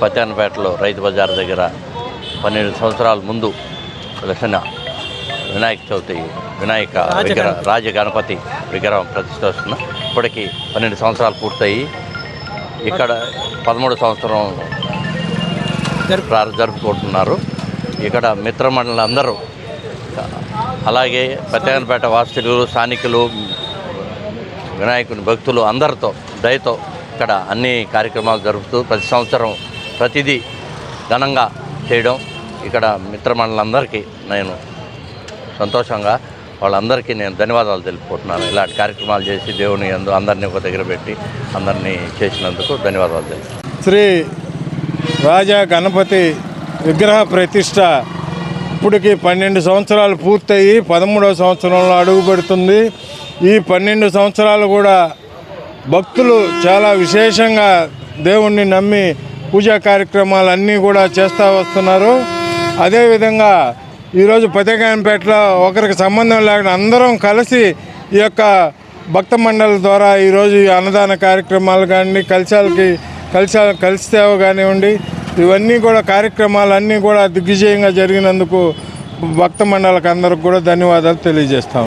పత్యానపేటలో రైతు బజార్ దగ్గర 12 సంవత్సరాల ముందు వెలసిన వినాయక చవితి రాజ గణపతి విగ్రహం ప్రతిష్ఠ వస్తున్న ఇప్పటికీ 12 సంవత్సరాలు పూర్తయి ఇక్కడ 13 సంవత్సరం జరుపుకుంటున్నారు. ఇక్కడ మిత్రమండలి అందరూ అలాగే పత్యానపేట వాస్తవ్యులు స్థానికులు వినాయకుని భక్తులు అందరితో దయతో ఇక్కడ అన్ని కార్యక్రమాలు జరుపుతూ ప్రతి సంవత్సరం ప్రతిదీ ఘనంగా చేయడం ఇక్కడ మిత్రమండలందరికీ నేను సంతోషంగా వాళ్ళందరికీ నేను ధన్యవాదాలు తెలుపుకుంటున్నాను. ఇలాంటి కార్యక్రమాలు చేసి దేవుని అందరినీ ఒక దగ్గర పెట్టి అందరినీ చేసినందుకు ధన్యవాదాలు తెలుపు. శ్రీ రాజా గణపతి విగ్రహ ప్రతిష్ట ఇప్పటికి 12 సంవత్సరాలు పూర్తయి 13వ సంవత్సరంలో అడుగు పెడుతుంది. ఈ 12 సంవత్సరాలు కూడా భక్తులు చాలా విశేషంగా దేవుణ్ణి నమ్మి పూజా కార్యక్రమాలన్నీ కూడా చేస్తూ వస్తున్నారు. అదేవిధంగా ఈరోజు పత్యానపేటలో ఒకరికి సంబంధం లేకుండా అందరం కలిసి ఈ యొక్క భక్త మండలి ద్వారా ఈరోజు ఈ అన్నదాన కార్యక్రమాలు కానీ కలిసి సేవ కానివ్వండి, ఇవన్నీ కూడా కార్యక్రమాలన్నీ కూడా దిగ్విజయంగా జరిగినందుకు భక్త మండలికి అందరికి కూడా ధన్యవాదాలు తెలియజేస్తాం.